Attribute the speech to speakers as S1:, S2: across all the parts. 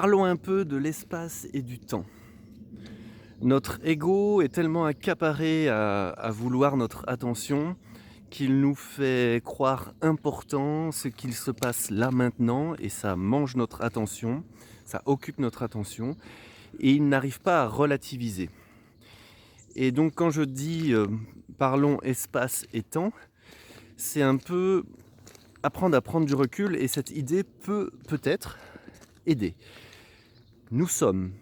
S1: Parlons un peu de l'espace et du temps. Notre ego est tellement accaparé à vouloir notre attention qu'il nous fait croire important ce qu'il se passe là maintenant et ça mange notre attention, ça occupe notre attention et il n'arrive pas à relativiser. Et donc quand je dis parlons espace et temps, c'est un peu apprendre à prendre du recul et cette idée peut peut-être aider. Nous sommes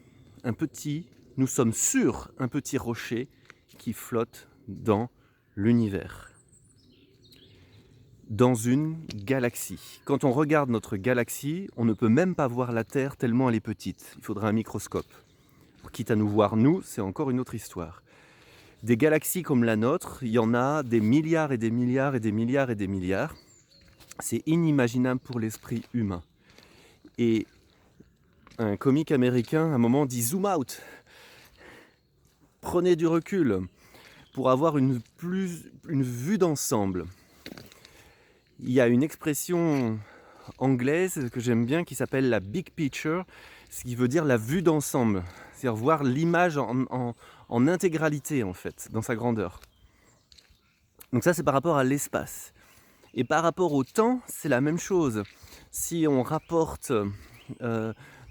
S1: nous sommes sur un petit rocher qui flotte dans l'univers, dans une galaxie. Quand on regarde notre galaxie, on ne peut même pas voir la Terre tellement elle est petite. Il faudra un microscope. Quitte à nous voir nous, c'est encore une autre histoire. Des galaxies comme la nôtre, il y en a des milliards et des milliards et des milliards et des milliards. C'est inimaginable pour l'esprit humain. Et un comique américain, à un moment, dit « zoom out ». Prenez du recul pour avoir une vue d'ensemble. Il y a une expression anglaise que j'aime bien qui s'appelle la big picture, ce qui veut dire la vue d'ensemble, c'est-à-dire voir l'image en intégralité en fait, dans sa grandeur. Donc ça c'est par rapport à l'espace. Et par rapport au temps, c'est la même chose. Si on rapporte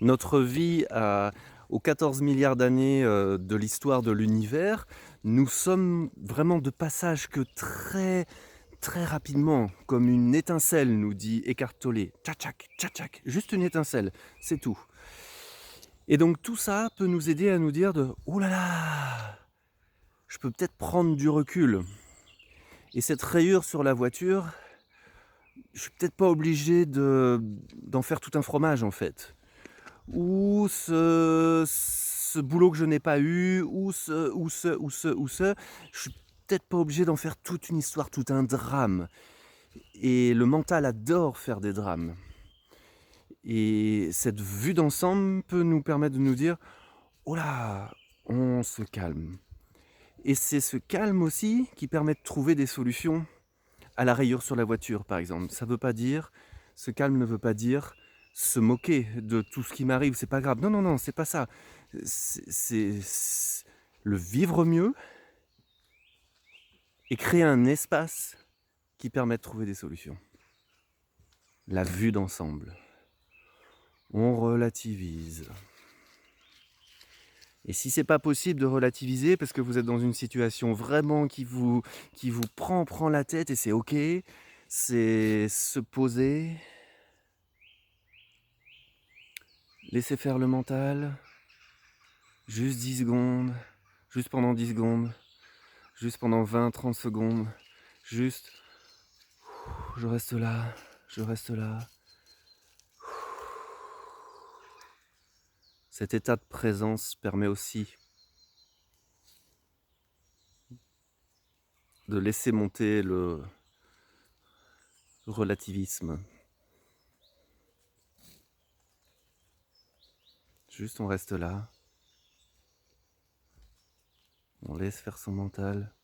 S1: notre vie aux 14 milliards d'années de l'histoire de l'univers, nous sommes vraiment de passage que très rapidement, comme une étincelle, nous dit Eckhart Tolle. Tchak, tchak, juste une étincelle, c'est tout. Et donc tout ça peut nous aider à nous dire de « Oh là là, je peux peut-être prendre du recul ». Et cette rayure sur la voiture, je suis peut-être pas obligé d'en faire tout un fromage en fait. Ou ce boulot que je n'ai pas eu, ou ce. Je suis peut-être pas obligé d'en faire toute une histoire, tout un drame. Et le mental adore faire des drames. Et cette vue d'ensemble peut nous permettre de nous dire « Oh là, on se calme ». Et c'est ce calme aussi qui permet de trouver des solutions à la rayure sur la voiture, par exemple. Ça veut pas dire, ce calme ne veut pas dire se moquer de tout ce qui m'arrive, c'est pas grave. Non, c'est pas ça. C'est le vivre mieux et créer un espace qui permet de trouver des solutions. La vue d'ensemble. On relativise. Et si c'est pas possible de relativiser parce que vous êtes dans une situation vraiment qui vous prend la tête et c'est ok, c'est se poser, laisser faire le mental, juste 10 secondes, juste pendant 10 secondes, juste pendant 20-30 secondes, juste je reste là, je reste là. Cet état de présence permet aussi de laisser monter le relativisme. Juste on reste là, on laisse faire son mental,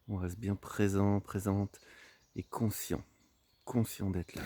S1: on reste bien présent, présente et conscient d'être là.